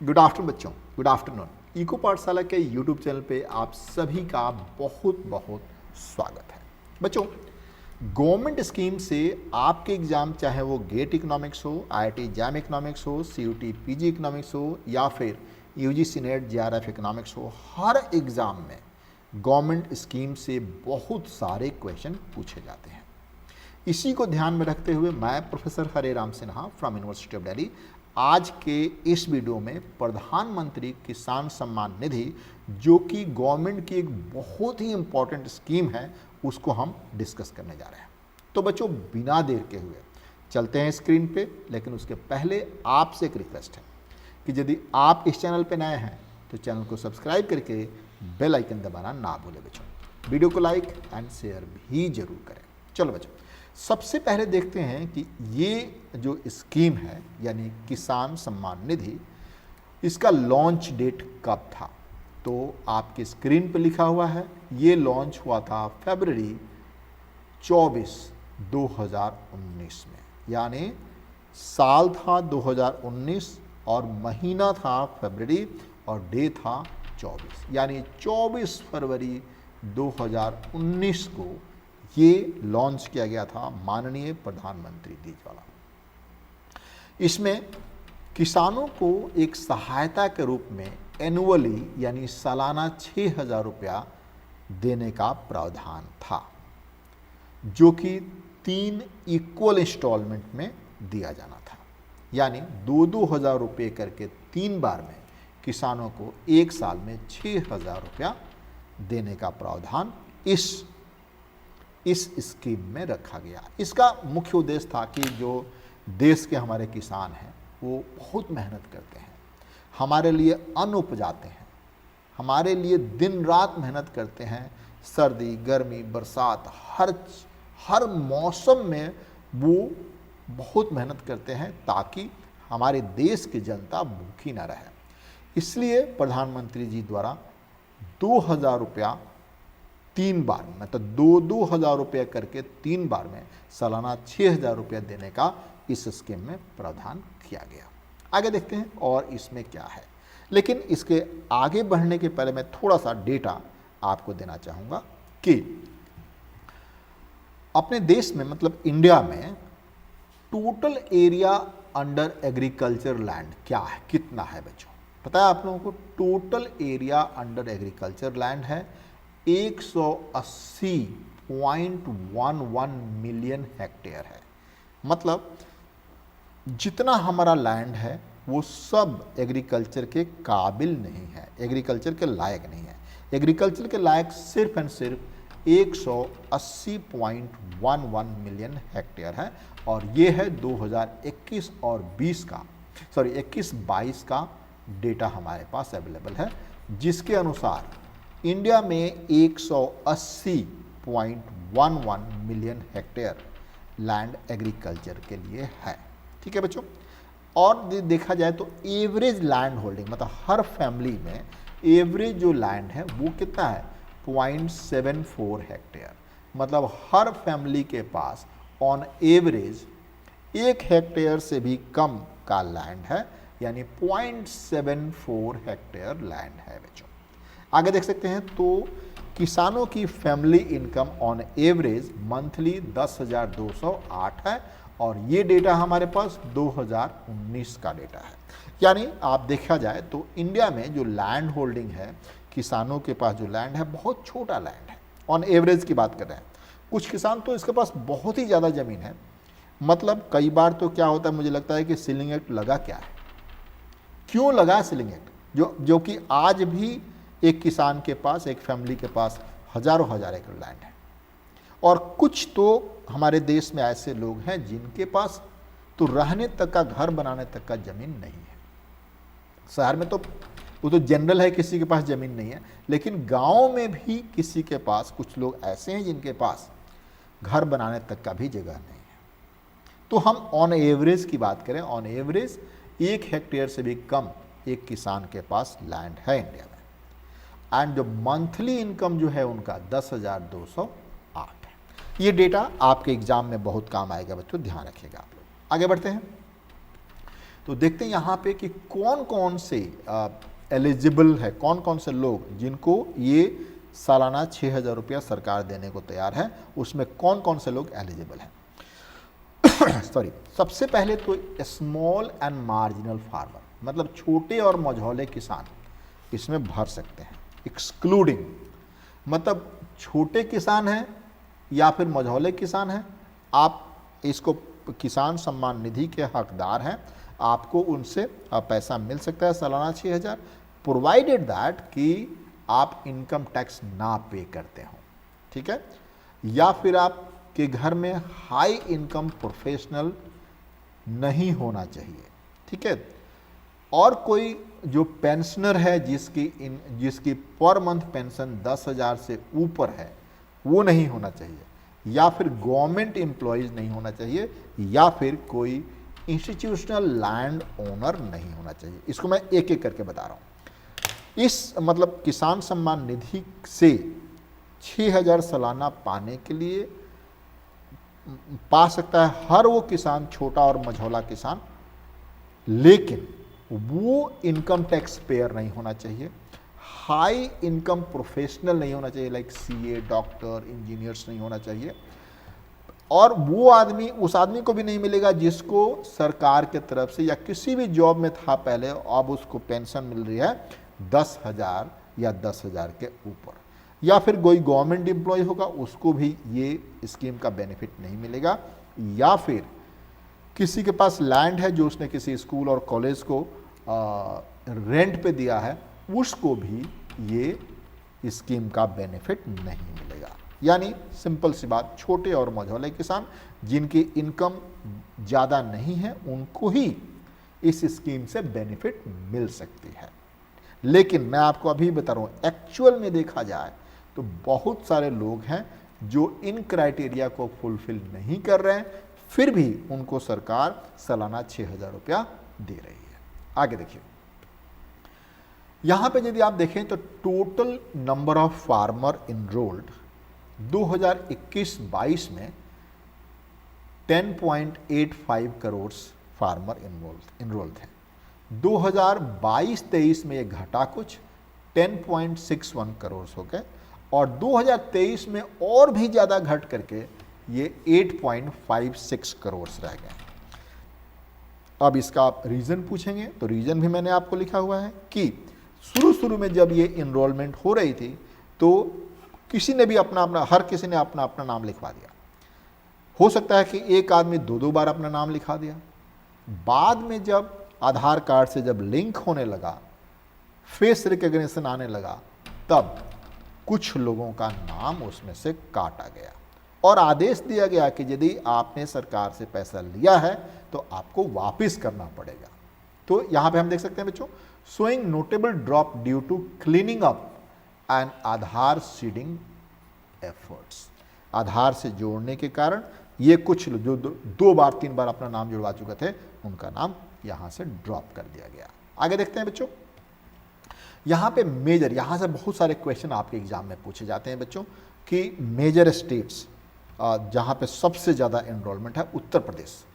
Good afternoon बच्चों, good afternoon. Eco पाठशाला के यूट्यूब चैनल पे आप सभी का बहुत बहुत स्वागत है। बच्चों, गवर्नमेंट स्कीम से आपके एग्ज़ाम चाहे वो गेट इकोनॉमिक्स हो, आईआईटी जैम इकोनॉमिक्स हो, सीयूटी पीजी इकोनॉमिक्स हो या फिर यूजीसी नेट जेआरएफ इकोनॉमिक्स हो, हर एग्ज़ाम में गवर्नमेंट स्कीम से बहुत सारे क्वेश्चन पूछे जाते हैं। इसी को ध्यान में रखते हुए मैं professor Hare Ram Sinha from university of Delhi आज के इस वीडियो में प्रधानमंत्री किसान सम्मान निधि, जो कि गवर्नमेंट की एक बहुत ही इंपॉर्टेंट स्कीम है, उसको हम डिस्कस करने जा रहे हैं। तो बच्चों, बिना देर के हुए चलते हैं स्क्रीन पे, लेकिन उसके पहले आपसे एक रिक्वेस्ट है कि यदि आप इस चैनल पे नए हैं तो चैनल को सब्सक्राइब करके बेल आइकन दबाना ना भूलें बच्चों। वीडियो को लाइक एंड शेयर भी जरूर करें। चलो बच्चों, सबसे पहले देखते हैं कि ये जो स्कीम है यानी किसान सम्मान निधि, इसका लॉन्च डेट कब था। तो आपके स्क्रीन पर लिखा हुआ है, ये लॉन्च हुआ था फरवरी 24, 2019 में, यानी साल था 2019 और महीना था फरवरी और डे था 24, यानी 24 फरवरी 2019 को ये लॉन्च किया गया था माननीय प्रधानमंत्री द्वारा। इसमें किसानों को एक सहायता के रूप में एनुअली यानी सालाना 6,000 रुपया देने का प्रावधान था, जो कि 3 इक्वल इंस्टॉलमेंट में दिया जाना था, यानी 2-2 हज़ार रुपये करके 3 बार में किसानों को एक साल में 6,000 रुपया देने का प्रावधान इस स्कीम में रखा गया। इसका मुख्य उद्देश्य था कि जो देश के हमारे किसान हैं वो बहुत मेहनत करते हैं, हमारे लिए अन्न उपजाते हैं, हमारे लिए दिन रात मेहनत करते हैं, सर्दी गर्मी बरसात हर मौसम में वो बहुत मेहनत करते हैं ताकि हमारे देश की जनता भूखी ना रहे। इसलिए प्रधानमंत्री जी द्वारा 2,000 रुपया 3 बार, मतलब 2-2 हज़ार रुपये करके 3 बार में सालाना 6,000 रुपया देने का इस स्कीम में प्रावधान किया गया। आगे देखते हैं और इसमें क्या है, लेकिन इसके आगे बढ़ने के पहले मैं थोड़ा सा डेटा आपको देना चाहूँगा कि अपने देश में, मतलब इंडिया में, total area under agriculture land क्या है, कितना है बच्चों? पता है आप लोगों को? Total area under agriculture land है 180.11 मिलियन हेक्टेयर है। मतलब जितना हमारा लैंड है वो सब एग्रीकल्चर के काबिल नहीं है, एग्रीकल्चर के लायक नहीं है। एग्रीकल्चर के लायक सिर्फ एंड सिर्फ 180.11 मिलियन हेक्टेयर है, और ये है 2021 और 21-22 का डेटा हमारे पास अवेलेबल है, जिसके अनुसार इंडिया में 180.11 मिलियन हेक्टेयर लैंड एग्रीकल्चर के लिए है। ठीक है बच्चों, और देखा जाए तो एवरेज लैंड होल्डिंग, मतलब हर फैमिली में एवरेज जो लैंड है वो कितना है? 0.74 हेक्टेयर। मतलब हर फैमिली के पास ऑन एवरेज 1 हेक्टेयर से भी कम का लैंड है, यानी 0.74 हेक्टेयर लैंड है बच्चों। आगे देख सकते हैं तो किसानों की family income on average monthly 10,208 है, और ये डेटा हमारे पास 2019 का डेटा है। यानी आप देखा जाए तो इंडिया में जो लैंड होल्डिंग है, किसानों के पास जो लैंड है बहुत छोटा लैंड है, ऑन एवरेज की बात कर रहे हैं। कुछ किसान तो इसके पास बहुत ही ज़्यादा ज़मीन है। मतलब कई बार तो क्या होता है, मुझे लगता है कि सीलिंग एक्ट लगा क्या है, क्यों लगा सीलिंग एक्ट, जो कि आज भी एक किसान के पास, एक फैमिली के पास हजारों हजार एकड़ लैंड है। और कुछ तो हमारे देश में ऐसे लोग हैं जिनके पास तो रहने तक का, घर बनाने तक का ज़मीन नहीं है। शहर में तो वो तो जनरल है, किसी के पास ज़मीन नहीं है, लेकिन गांव में भी किसी के पास, कुछ लोग ऐसे हैं जिनके पास घर बनाने तक का भी जगह नहीं है। तो हम ऑन एवरेज की बात करें, ऑन एवरेज 1 हेक्टेयर से भी कम एक किसान के पास लैंड है इंडिया में। एंड जो मंथली इनकम जो है उनका 10,208 है। ये डेटा आपके एग्जाम में बहुत काम आएगा बच्चों, ध्यान रखिएगा आप लोग। आगे बढ़ते हैं तो देखते हैं यहाँ पे कि कौन कौन से एलिजिबल है, कौन कौन से लोग जिनको ये सालाना 6,000 रुपया सरकार देने को तैयार है, उसमें कौन कौन से लोग एलिजिबल हैं। सॉरी, सबसे पहले तो स्मॉल एंड मार्जिनल फार्मर, मतलब छोटे और मझौले किसान इसमें भर सकते हैं। एक्सक्लूडिंग मतलब छोटे किसान हैं या फिर मझौले किसान हैं, आप इसको किसान सम्मान निधि के हकदार हैं, आपको उनसे पैसा मिल सकता है सालाना 6,000, प्रोवाइडेड दैट कि आप इनकम टैक्स ना पे करते हो, ठीक है। या फिर आपके घर में हाई इनकम प्रोफेशनल नहीं होना चाहिए, ठीक है। और कोई जो पेंशनर है जिसकी पर मंथ पेंशन 10,000 से ऊपर है वो नहीं होना चाहिए, या फिर गवर्नमेंट एम्प्लॉयज़ नहीं होना चाहिए, या फिर कोई इंस्टीट्यूशनल लैंड ओनर नहीं होना चाहिए। इसको मैं एक एक करके बता रहा हूँ। इस मतलब किसान सम्मान निधि से 6,000 सालाना पाने के लिए पा सकता है हर वो किसान, छोटा और मझौला किसान, लेकिन वो इनकम टैक्स पेयर नहीं होना चाहिए, हाई इनकम प्रोफेशनल नहीं होना चाहिए, लाइक सीए, डॉक्टर, इंजीनियर्स नहीं होना चाहिए, और वो आदमी, उस आदमी को भी नहीं मिलेगा जिसको सरकार के तरफ से या किसी भी जॉब में था पहले, अब उसको पेंशन मिल रही है 10,000 या 10,000 के ऊपर, या फिर कोई गवर्नमेंट एम्प्लॉय होगा उसको भी ये स्कीम का बेनिफिट नहीं मिलेगा, या फिर किसी के पास लैंड है जो उसने किसी स्कूल और कॉलेज को रेंट पे दिया है, उसको भी ये स्कीम का बेनिफिट नहीं मिलेगा। यानी सिंपल सी बात, छोटे और मझौले किसान जिनकी इनकम ज़्यादा नहीं है उनको ही इस स्कीम से बेनिफिट मिल सकती है। लेकिन मैं आपको अभी बता रहा हूँ, एक्चुअल में देखा जाए तो बहुत सारे लोग हैं जो इन क्राइटेरिया को फुलफिल नहीं कर रहे हैं, फिर भी उनको सरकार सालाना 6,000 रुपया दे रही है। आगे देखिए, यहां पे यदि आप देखें तो total number of farmer enrolled 2021-22 में 10.85 करोड़ फार्मर इनरोल्ड थे। 2022-23 में ये घटा कुछ 10.61 करोड़ हो गए, और 2023 में और भी ज़्यादा घट करके ये 8.56 करोड़ रह गए। अब इसका आप रीज़न पूछेंगे तो रीज़न भी मैंने आपको लिखा हुआ है कि शुरू में जब ये इनरोलमेंट हो रही थी तो किसी ने भी हर किसी ने अपना नाम लिखवा दिया। हो सकता है कि एक आदमी 2-2 बार अपना नाम लिखा दिया। बाद में जब आधार कार्ड से जब लिंक होने लगा, फेस रिकग्निशन आने लगा, तब कुछ लोगों का नाम उसमें से काटा गया और आदेश दिया गया कि यदि आपने सरकार से पैसा लिया है तो आपको वापस करना पड़ेगा। तो यहाँ पे हम देख सकते हैं बच्चों, showing notable drop due to cleaning up and Aadhaar seeding efforts. Aadhaar से जोड़ने के कारण ये कुछ जो 2 बार 3 बार अपना नाम जुड़वा चुके थे, उनका नाम यहाँ से ड्रॉप कर दिया गया। आगे देखते हैं बच्चों, यहाँ पे मेजर, यहाँ से बहुत सारे क्वेश्चन आपके एग्जाम में पूछे जाते हैं बच्चों कि मेजर स्टेट्स जहाँ पे सबसे ज़्यादा एनरोलमेंट है, उत्तर प्रदेश।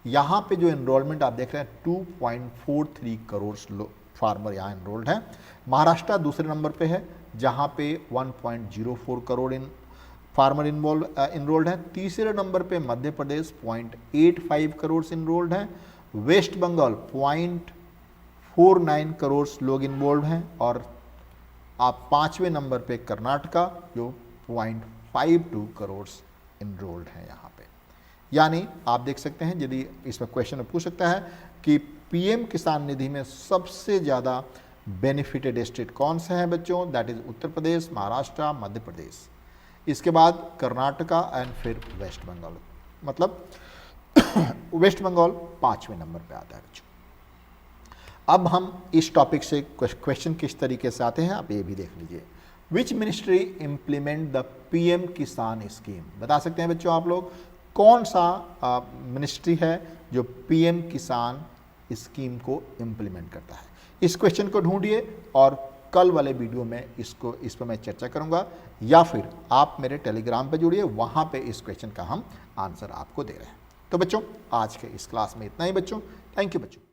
यहाँ पे जो एनरोलमेंट आप देख रहे हैं 2.43 करोड़ फार्मर यहाँ एनरोल्ड हैं। महाराष्ट्र दूसरे नंबर पे है जहाँ पे 1.04 करोड़ फार्मर इनरोल्ड हैं। तीसरे नंबर पे मध्य प्रदेश 0.85 करोड़ इनरोल्ड हैं। वेस्ट बंगाल 0.49 करोड़ लोग इन्वॉल्व हैं, और आप 5वें नंबर पे कर्नाटका जो 0.52 करोड़ इनरोल्ड हैं यहाँ पे। यानी आप देख सकते हैं, यदि इसमें क्वेश्चन में पूछ सकता है कि पीएम किसान निधि में सबसे ज़्यादा बेनिफिटेड स्टेट कौन से हैं बच्चों, दैट इज उत्तर प्रदेश, महाराष्ट्र, मध्य प्रदेश, इसके बाद कर्नाटका एंड फिर वेस्ट बंगाल। मतलब वेस्ट बंगाल 5वें नंबर पे आता है बच्चों। अब हम इस टॉपिक से क्वेश्चन किस तरीके से आते हैं आप ये भी देख लीजिए। Which ministry implement the PM किसान स्कीम। बता सकते हैं बच्चों आप लोग कौन सा मिनिस्ट्री है जो पीएम किसान स्कीम को इम्प्लीमेंट करता है। इस क्वेश्चन को ढूंढिए और कल वाले वीडियो में इस पर मैं चर्चा करूंगा, या फिर आप मेरे टेलीग्राम पे जुड़िए, वहां पे इस क्वेश्चन का हम आंसर आपको दे रहे हैं। तो बच्चों आज के इस क्लास में इतना ही बच्चों। थैंक यू बच्चों।